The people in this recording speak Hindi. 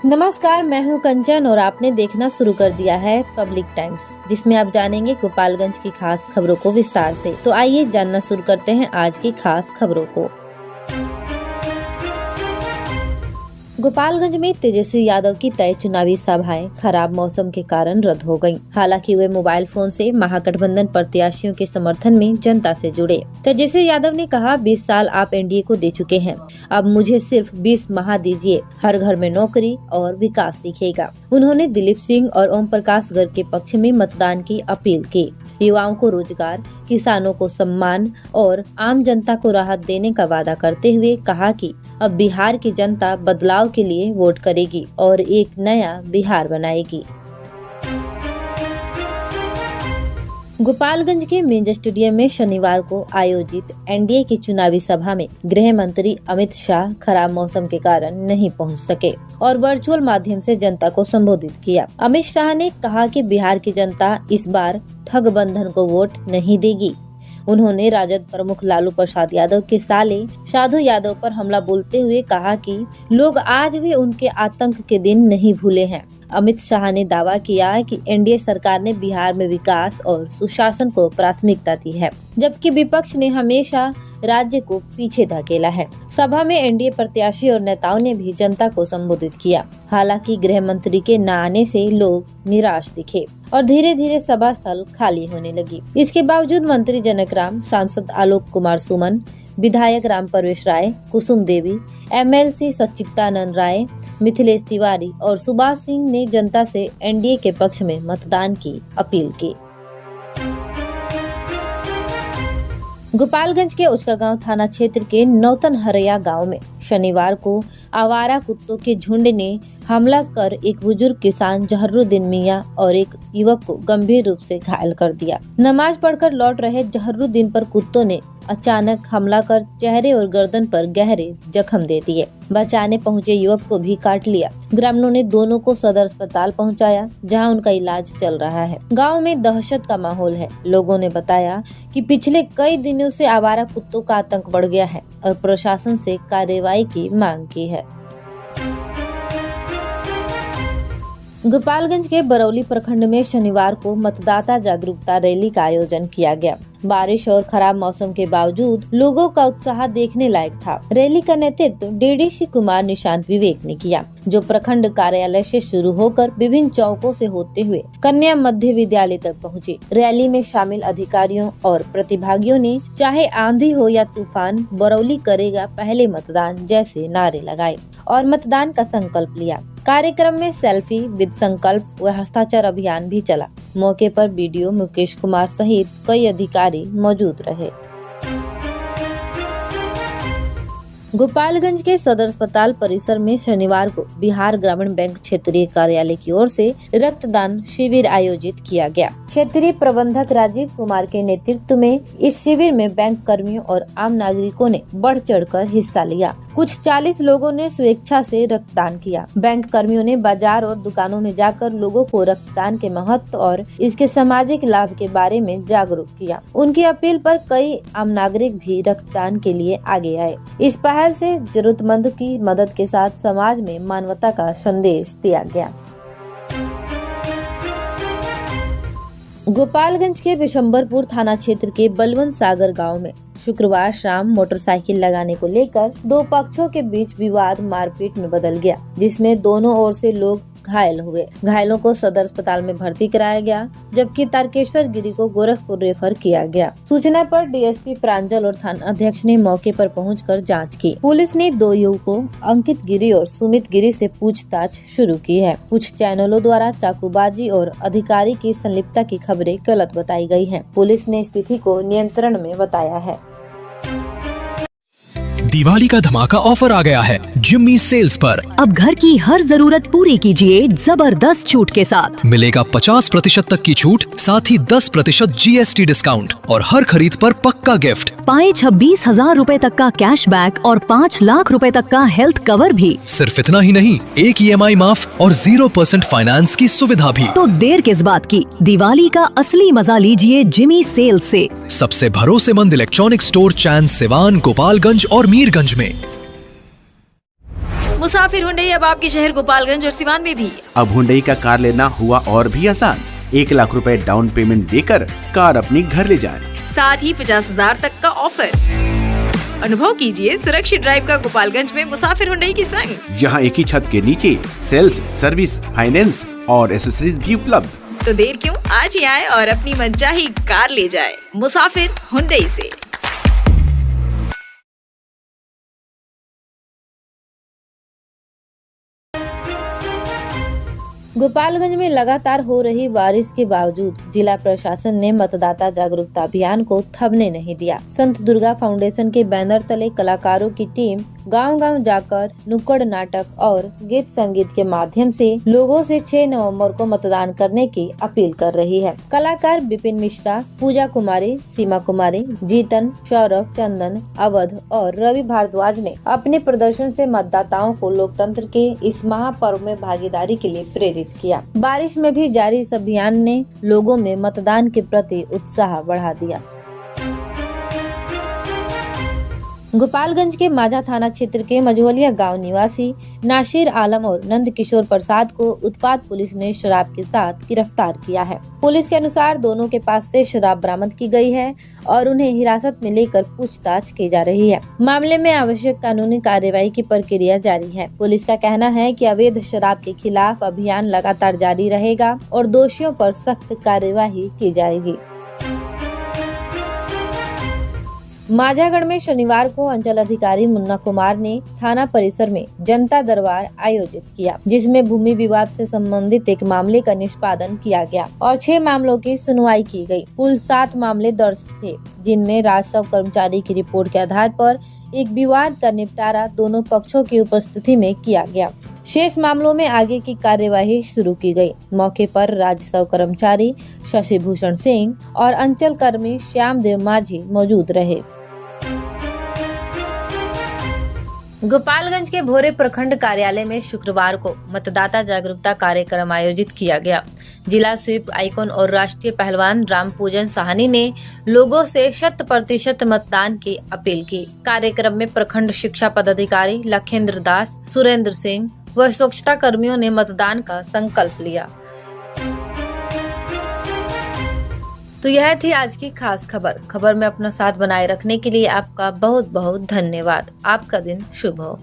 नमस्कार, मैं हूं कंचन और आपने देखना शुरू कर दिया है पब्लिक टाइम्स, जिसमें आप जानेंगे गोपालगंज की खास खबरों को विस्तार से। तो आइए जानना शुरू करते हैं आज की खास खबरों को। गोपालगंज में तेजस्वी यादव की तय चुनावी सभाएं खराब मौसम के कारण रद्द हो गयीं। हालांकि वे मोबाइल फोन से महागठबंधन प्रत्याशियों के समर्थन में जनता से जुड़े। तेजस्वी यादव ने कहा, 20 साल आप एनडीए को दे चुके हैं, अब मुझे सिर्फ 20 माह दीजिए, हर घर में नौकरी और विकास दिखेगा। उन्होंने दिलीप सिंह और ओम प्रकाश गर्ग के पक्ष में मतदान की अपील की। युवाओं को रोजगार, किसानों को सम्मान और आम जनता को राहत देने का वादा करते हुए कहा कि अब बिहार की जनता बदलाव के लिए वोट करेगी और एक नया बिहार बनाएगी। गोपालगंज के मिंज स्टेडियम में शनिवार को आयोजित एनडीए की चुनावी सभा में गृह मंत्री अमित शाह खराब मौसम के कारण नहीं पहुंच सके और वर्चुअल माध्यम से जनता को संबोधित किया। अमित शाह ने कहा कि बिहार की जनता इस बार ठगबंधन को वोट नहीं देगी। उन्होंने राजद प्रमुख लालू प्रसाद यादव के साले साधु यादव पर हमला बोलते हुए कहा कि लोग आज भी उनके आतंक के दिन नहीं भूले हैं। अमित शाह ने दावा किया कि एनडीए सरकार ने बिहार में विकास और सुशासन को प्राथमिकता दी है, जबकि विपक्ष ने हमेशा राज्य को पीछे धकेला है। सभा में एनडीए प्रत्याशी और नेताओं ने भी जनता को संबोधित किया। हालांकि गृह मंत्री के न आने से लोग निराश दिखे और धीरे धीरे सभा स्थल खाली होने लगी। इसके बावजूद मंत्री जनक राम, सांसद आलोक कुमार सुमन, विधायक राम परवेश राय, कुसुम देवी, एमएलसी सच्चिदानंद राय, मिथिलेश तिवारी और सुभाष सिंह ने जनता से एनडीए के पक्ष में मतदान की अपील की। गोपालगंज के उचकागांव थाना क्षेत्र के नौतन हरया गांव में शनिवार को आवारा कुत्तों के झुंड ने हमला कर एक बुजुर्ग किसान जहरुद्दीन मियां और एक युवक को गंभीर रूप से घायल कर दिया। नमाज पढ़कर लौट रहे जहरुद्दीन पर कुत्तों ने अचानक हमला कर चेहरे और गर्दन पर गहरे जख्म दे दिए। बचाने पहुंचे युवक को भी काट लिया। ग्रामीणों ने दोनों को सदर अस्पताल पहुंचाया, जहां उनका इलाज चल रहा है। गांव में दहशत का माहौल है। लोगों ने बताया कि पिछले कई दिनों से आवारा कुत्तों का आतंक बढ़ गया है और प्रशासन से कार्रवाई की मांग की है। गोपालगंज के बरौली प्रखंड में शनिवार को मतदाता जागरूकता रैली का आयोजन किया गया। बारिश और खराब मौसम के बावजूद लोगों का उत्साह देखने लायक था। रैली का नेतृत्व डीडीसी कुमार निशांत विवेक ने किया, जो प्रखंड कार्यालय से शुरू होकर विभिन्न चौकों से होते हुए कन्या मध्य विद्यालय तक पहुंची। रैली में शामिल अधिकारियों और प्रतिभागियों ने चाहे आंधी हो या तूफान, बरौली करेगा पहले मतदान जैसे नारे लगाए और मतदान का संकल्प लिया। कार्यक्रम में सेल्फी विद संकल्प व हस्ताक्षर अभियान भी चला। मौके पर बीडीओ मुकेश कुमार सहित कई अधिकारी मौजूद रहे। गोपालगंज के सदर अस्पताल परिसर में शनिवार को बिहार ग्रामीण बैंक क्षेत्रीय कार्यालय की ओर से रक्तदान शिविर आयोजित किया गया। क्षेत्रीय प्रबंधक राजीव कुमार के नेतृत्व में इस शिविर में बैंक कर्मियों और आम नागरिकों ने बढ़ चढ़कर हिस्सा लिया। कुछ 40 लोगों ने स्वेच्छा से रक्तदान किया। बैंक कर्मियों ने बाजार और दुकानों में जाकर लोगों को रक्तदान के महत्व और इसके सामाजिक लाभ के बारे में जागरूक किया। उनकी अपील पर कई आम नागरिक भी रक्तदान के लिए आगे आए। इस पहल से जरूरतमंद की मदद के साथ समाज में मानवता का संदेश दिया गया। गोपालगंज के बिशंबरपुर थाना क्षेत्र के बलवंत सागर गांव में शुक्रवार शाम मोटरसाइकिल लगाने को लेकर दो पक्षों के बीच विवाद मारपीट में बदल गया, जिसमें दोनों ओर से लोग घायल हुए। घायलों को सदर अस्पताल में भर्ती कराया गया, जबकि तारकेश्वर गिरी को गोरखपुर रेफर किया गया। सूचना पर डीएसपी प्रांजल और थाना अध्यक्ष ने मौके पर पहुंचकर जांच की। पुलिस ने दो युवकों अंकित गिरी और सुमित गिरी से पूछताछ शुरू की है। कुछ चैनलों द्वारा चाकूबाजी और अधिकारी की संलिप्तता की खबरें गलत बताई गई हैं। पुलिस ने स्थिति को नियंत्रण में बताया है। दिवाली का धमाका ऑफर आ गया है जिम्मी सेल्स पर। अब घर की हर जरूरत पूरी कीजिए जबरदस्त छूट के साथ। मिलेगा 50% तक की छूट, साथ ही 10% जीएसटी डिस्काउंट और हर खरीद पर पक्का गिफ्ट। पाए 26,000 रूपए तक का कैशबैक और 5 लाख रूपए तक का हेल्थ कवर भी। सिर्फ इतना ही नहीं, एक EMI माफ और 0% फाइनेंस की सुविधा भी। तो देर किस बात की, दिवाली का असली मजा लीजिए जिमी सेल्स से। सबसे भरोसेमंद इलेक्ट्रॉनिक स्टोर चैन सिवान, गोपालगंज और मीरगंज में। मुसाफिर हुंडई अब आपके शहर गोपालगंज और सिवान में भी। अब हुंडई का कार लेना हुआ और भी आसान। 1 लाख रुपए डाउन पेमेंट देकर कार अपनी घर ले जाएं। साथ ही 50,000 तक का ऑफर। अनुभव कीजिए सुरक्षित ड्राइव का गोपालगंज में मुसाफिर हुंडई की संग, जहां एक ही छत के नीचे सेल्स, सर्विस, फाइनेंस और एसेसरीज भी उपलब्ध। तो देर क्यों, आज ही आए और अपनी मनचाही कार ले जाए मुसाफिर हुंडई से। गोपालगंज में लगातार हो रही बारिश के बावजूद जिला प्रशासन ने मतदाता जागरूकता अभियान को थमने नहीं दिया। संत दुर्गा फाउंडेशन के बैनर तले कलाकारों की टीम गांव-गांव जाकर नुक्कड़ नाटक और गीत संगीत के माध्यम से लोगों से 6 नवंबर को मतदान करने की अपील कर रही है। कलाकार विपिन मिश्रा, पूजा कुमारी, सीमा कुमारी, जीतन, सौरभ, चंदन, अवध और रवि भारद्वाज ने अपने प्रदर्शन से मतदाताओं को लोकतंत्र के इस महापर्व में भागीदारी के लिए प्रेरित किया। बारिश में भी जारी इस अभियान ने लोगों में मतदान के प्रति उत्साह बढ़ा दिया। गोपालगंज के माझा थाना क्षेत्र के मझोलिया गांव निवासी नासिर आलम और नंद किशोर प्रसाद को उत्पाद पुलिस ने शराब के साथ गिरफ्तार किया है। पुलिस के अनुसार दोनों के पास से शराब बरामद की गई है और उन्हें हिरासत में लेकर पूछताछ की जा रही है। मामले में आवश्यक कानूनी कार्यवाही की प्रक्रिया जारी है। पुलिस का कहना है कि अवैध शराब के खिलाफ अभियान लगातार जारी रहेगा और दोषियों पर सख्त कार्यवाही की जाएगी। माझागढ़ में शनिवार को अंचल अधिकारी मुन्ना कुमार ने थाना परिसर में जनता दरबार आयोजित किया, जिसमें भूमि विवाद से संबंधित एक मामले का निष्पादन किया गया और 6 मामलों की सुनवाई की गई। कुल 7 मामले दर्ज थे, जिनमें राजस्व कर्मचारी की रिपोर्ट के आधार पर एक विवाद का निपटारा दोनों पक्षों की उपस्थिति में किया गया। शेष मामलों में आगे की कार्यवाही शुरू की गई। मौके पर राजस्व कर्मचारी शशि भूषण सिंह और अंचल कर्मी श्याम देव माझी मौजूद रहे। गोपालगंज के भोरे प्रखंड कार्यालय में शुक्रवार को मतदाता जागरूकता कार्यक्रम आयोजित किया गया। जिला स्वीप आइकॉन और राष्ट्रीय पहलवान रामपूजन साहनी ने लोगों से 100% मतदान की अपील की। कार्यक्रम में प्रखंड शिक्षा पदाधिकारी लखेंद्र दास, सुरेंद्र सिंह व स्वच्छता कर्मियों ने मतदान का संकल्प लिया। तो यह थी आज की खास खबर में अपना साथ बनाए रखने के लिए आपका बहुत बहुत धन्यवाद। आपका दिन शुभ हो।